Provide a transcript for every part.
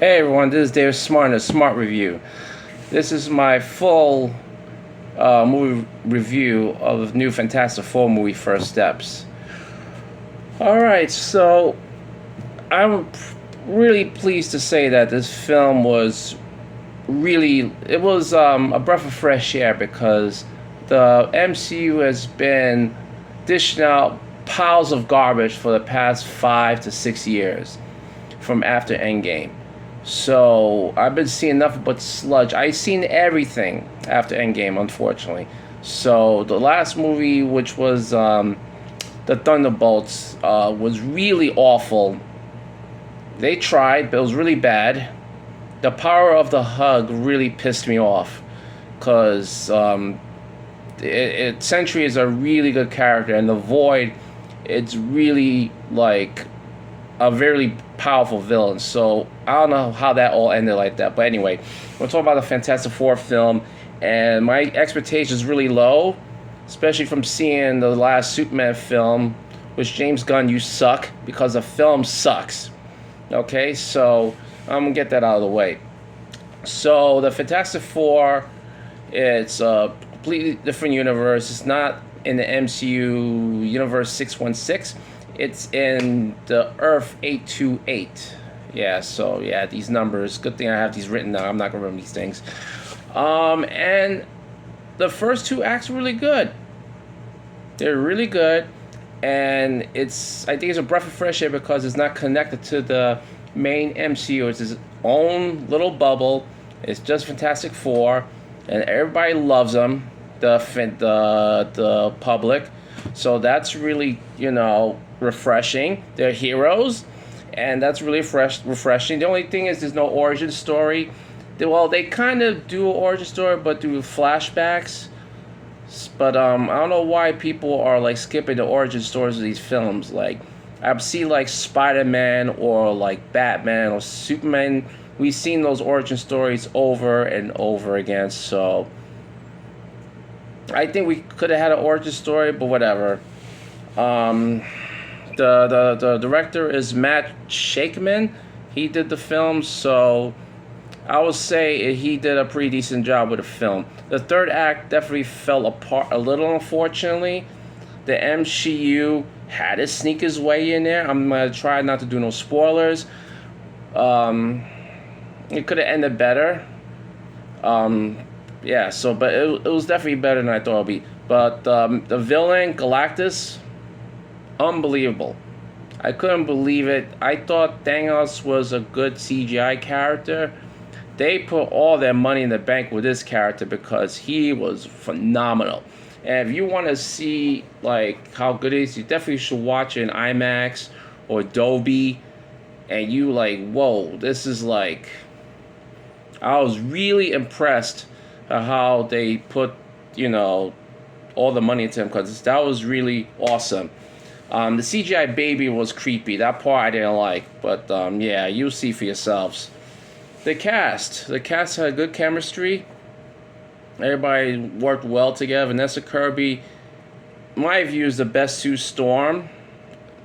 Hey everyone, this is David Smart in a Smart Review. This is my full movie review of the new Fantastic Four movie, First Steps. Alright, so I'm really pleased to say that this film was a breath of fresh air because the MCU has been dishing out piles of garbage for the past 5 to 6 years from after Endgame. So I've been seeing nothing but sludge. I've seen everything after Endgame, unfortunately. So the last movie, which was the Thunderbolts, was really awful. They tried, but it was really bad. The power of the hug really pissed me off, cause Sentry is a really good character, and the Void, it's really like a very powerful villain. So I don't know how that all ended like that. But anyway, we're talking about the Fantastic Four film, and my expectations really low, especially from seeing the last Superman film, which James Gunn, you suck because the film sucks. Okay, so I'm gonna get that out of the way. So the Fantastic Four, it's a completely different universe. It's not in the MCU universe 616. It's in the Earth 828. Yeah, so yeah, these numbers. Good thing I have these written down. I'm not gonna remember these things. And the first two acts are really good. They're really good, and I think it's a breath of fresh air because it's not connected to the main MCU. It's its own little bubble. It's just Fantastic Four, and everybody loves them. The public, so that's really refreshing. They're heroes, and that's really refreshing. The only thing is there's no origin story. They kind of do an origin story, but do flashbacks. But I don't know why people are like skipping the origin stories of these films. Like I see like Spider-Man or like Batman or Superman. We've seen those origin stories over and over again. So I think we could have had an origin story, but whatever. Um, the director is Matt Shakeman. He did the film, so I would say he did a pretty decent job with the film. The third act definitely fell apart a little, unfortunately. The MCU had to sneak his way in there. I'm gonna try not to do no spoilers. It could have ended better. Yeah, so but it was definitely better than I thought it'd be. But the villain Galactus, unbelievable. I couldn't believe it. I thought Thanos was a good CGI character. They put all their money in the bank with this character because he was phenomenal. And if you want to see like how good it is, you definitely should watch it in IMAX or Dolby. And you like, whoa, this is like. I was really impressed at how they put, all the money into him because that was really awesome. The CGI baby was creepy. That part I didn't like, but yeah, you'll see for yourselves. The cast had good chemistry. Everybody worked well together. Vanessa Kirby, in my view, is the best Sue Storm.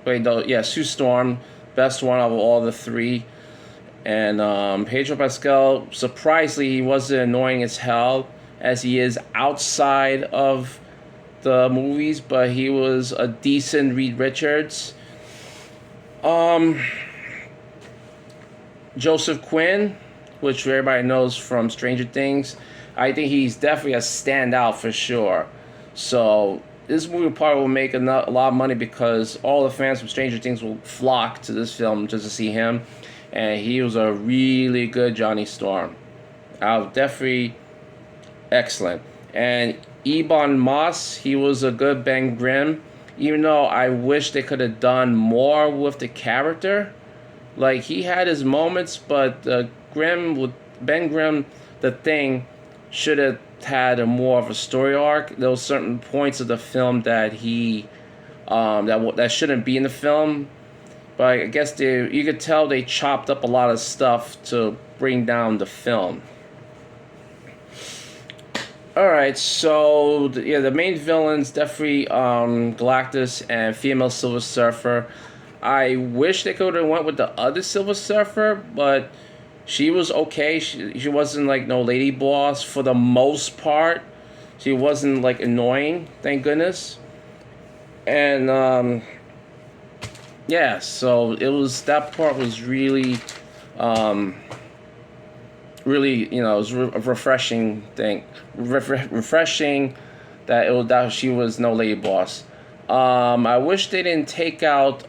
Wait, no, yeah, Sue Storm, best one of all the three. And Pedro Pascal, surprisingly, he wasn't annoying as hell as he is outside of the movies, but he was a decent Reed Richards. Joseph Quinn, which everybody knows from Stranger Things, I think he's definitely a standout for sure. So this movie probably will make a lot of money because all the fans from Stranger Things will flock to this film just to see him. And he was a really good Johnny Storm. Definitely excellent. And Ebon Moss, he was a good Ben Grimm. Even though I wish they could have done more with the character. Like, he had his moments, but Ben Grimm, the Thing, should have had a more of a story arc. There were certain points of the film that that shouldn't be in the film. But I guess you could tell they chopped up a lot of stuff to bring down the film. Alright, so the main villains definitely Galactus and female Silver Surfer. I wish they could have went with the other Silver Surfer, but She was okay. She wasn't like no lady boss for the most part. She wasn't like annoying, thank goodness. And yeah, so it was that part was really, um, really, you know, it was a refreshing thing, refreshing that it was that she was no lady boss. I wish they didn't take out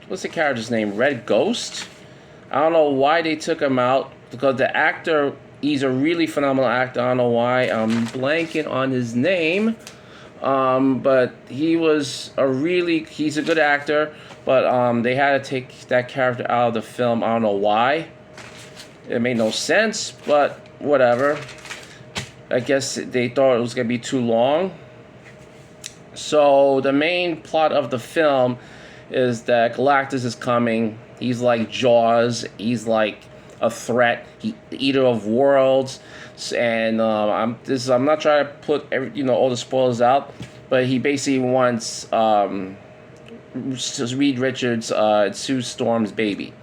what's the character's name? Red Ghost. I don't know why they took him out because the actor, he's a really phenomenal actor. I don't know why I'm blanking on his name. But he's a good actor, but they had to take that character out of the film. I don't know why. It made no sense, but whatever. I guess they thought it was gonna be too long. So the main plot of the film is that Galactus is coming. He's like Jaws. He's like a threat. He eater of worlds. And I'm not trying to put all the spoilers out, but he basically wants Reed Richards, Sue Storm's baby,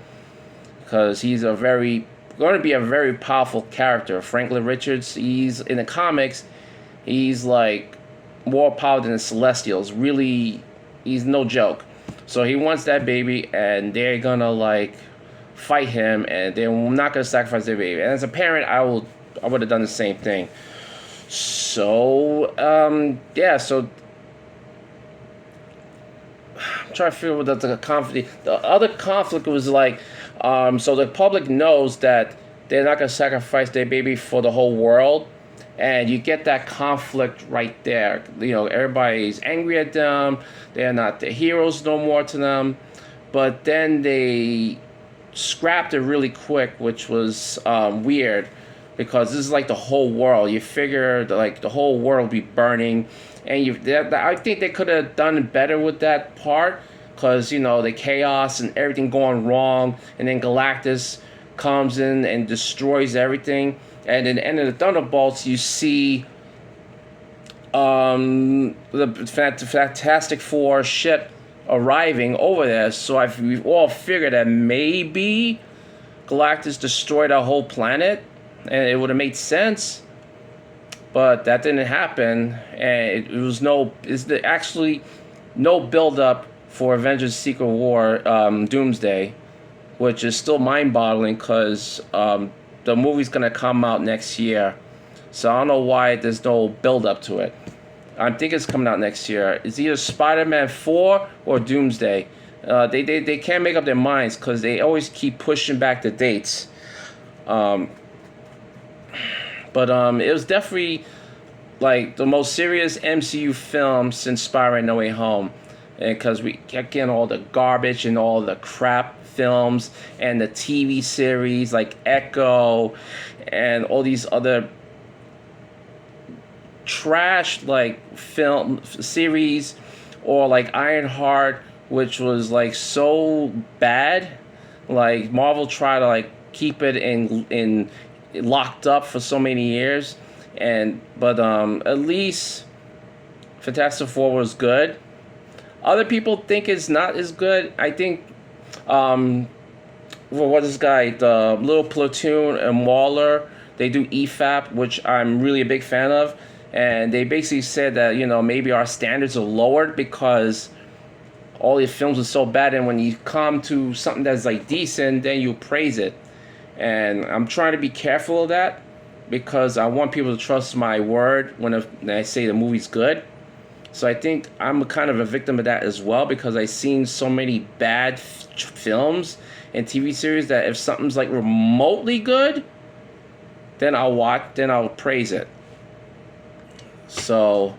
because he's going to be a very powerful character. Franklin Richards, he's in the comics, he's like more powerful than the Celestials. Really, he's no joke. So he wants that baby, and they're gonna like fight him, and they're not gonna sacrifice their baby. And as a parent, I would have done the same thing. So yeah, so I'm trying to figure out what the conflict. The other conflict was like, so the public knows that they're not gonna sacrifice their baby for the whole world, and you get that conflict right there. You know, everybody's angry at them. They're not the heroes no more to them. But then they scrapped it really quick, which was weird, because this is like the whole world. You figure that, like, the whole world will be burning, and I think they could have done better with that part, because the chaos and everything going wrong, and then Galactus comes in and destroys everything, and at the end of the Thunderbolts, you see the Fantastic Four ship arriving over there. So we've all figured that maybe Galactus destroyed our whole planet, and it would have made sense, but that didn't happen, and it's actually no build up for Avengers Secret War Doomsday, which is still mind-boggling, because the movie's gonna come out next year. So I don't know why there's no build up to it. I think it's coming out next year. It's either Spider-Man 4 or Doomsday. They can't make up their minds, because they always keep pushing back the dates. But it was definitely like the most serious MCU film since Spider-Man No Way Home. And because we kept getting all the garbage and all the crap films and the TV series like Echo and all these other trash like film series, or like Ironheart, which was like so bad. Like Marvel tried to like keep it in locked up for so many years, but at least Fantastic Four was good. Other people think it's not as good. I think what this guy, the Little Platoon and Waller, they do EFAP, which I'm really a big fan of, and they basically said that maybe our standards are lowered because all these films are so bad, and when you come to something that's like decent, then you praise it. And I'm trying to be careful of that, because I want people to trust my word when I say the movie's good. So I think I'm kind of a victim of that as well, because I've seen so many bad films and TV series that if something's like remotely good, then I'll praise it. So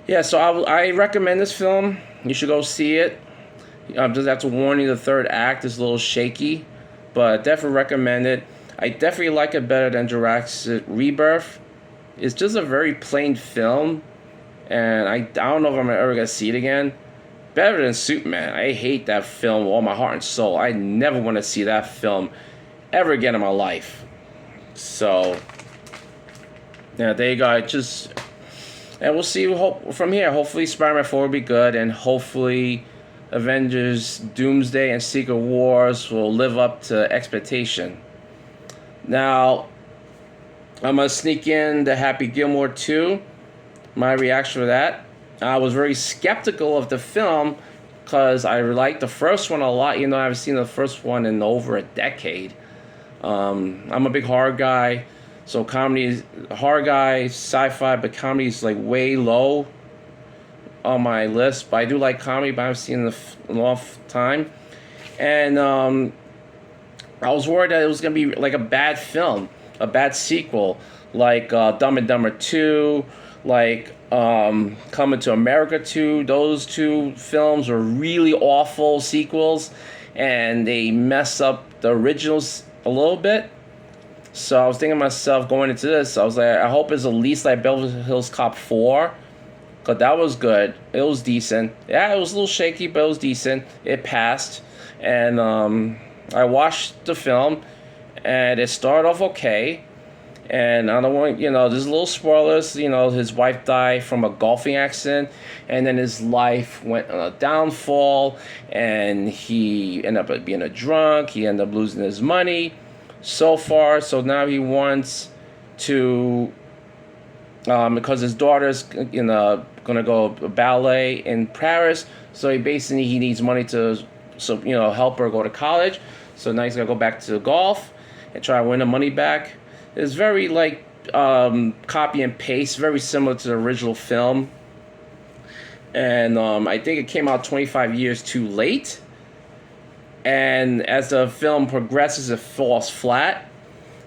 yeah, so I recommend this film. You should go see it. Just have to warn you, the third act is a little shaky, but definitely recommend it. I definitely like it better than Jurassic Rebirth. It's just a very plain film, and I don't know if I'm ever gonna see it again. Better than Superman. I hate that film with all my heart and soul. I never want to see that film ever again in my life. So yeah, there you go. And we'll see from here. Hopefully Spider-Man 4 will be good, and hopefully Avengers Doomsday and Secret Wars will live up to expectation. Now, I'm going to sneak in the Happy Gilmore 2, my reaction to that. I was very skeptical of the film because I liked the first one a lot. You know, I've seen the first one in over a decade. I'm a big horror guy, so comedy, horror guy, sci-fi, but comedy is like way low on my list. But I do like comedy, but I haven't seen it in a long time. And I was worried that it was gonna be like a bad film, a bad sequel, like Dumb and Dumber 2, like Coming to America 2. Those two films were really awful sequels, and they mess up the originals a little bit. So I was thinking to myself going into this, I was like, I hope it's at least like Beverly Hills Cop 4. Because that was good. It was decent. Yeah, it was a little shaky, but it was decent. It passed. And I watched the film, and it started off okay. And I don't want, there's little spoilers. His wife died from a golfing accident, and then his life went on a downfall, and he ended up being a drunk. He ended up losing his money so far. So now he wants to, because his daughter's, gonna go ballet in Paris. So he needs money to, help her go to college. So now he's gonna go back to golf and try to win the money back. It's very like copy and paste, very similar to the original film. And I think it came out 25 years too late. And as the film progresses, it falls flat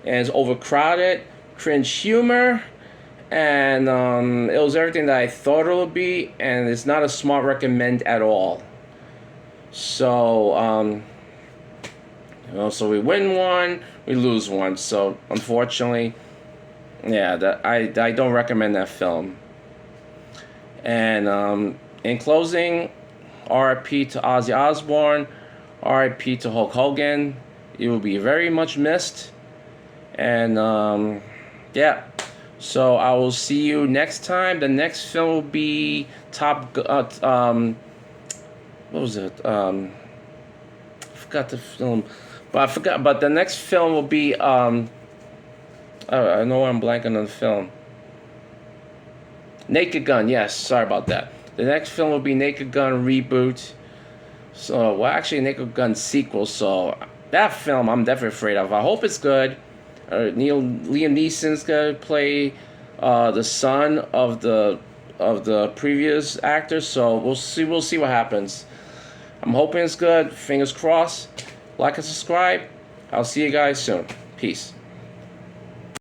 and it's overcrowded, cringe humor, and it was everything that I thought it would be, and it's not a smart recommend at all. So, so we win one, we lose one. So unfortunately, yeah, that I don't recommend that film. And in closing, R.I.P. to Ozzy Osbourne, R.I.P. to Hulk Hogan. You will be very much missed. And yeah. So I will see you next time. The next film will be what was it? I forgot the film, But the next film will be I know I'm blanking on the film. Naked Gun. Yes, sorry about that. The next film will be Naked Gun reboot. So, well, actually, Naked Gun sequel. So that film I'm definitely afraid of. I hope it's good. Liam Neeson's gonna play the son of the previous actor, so we'll see what happens. I'm hoping it's good. Fingers crossed. Like and subscribe. I'll see you guys soon. Peace.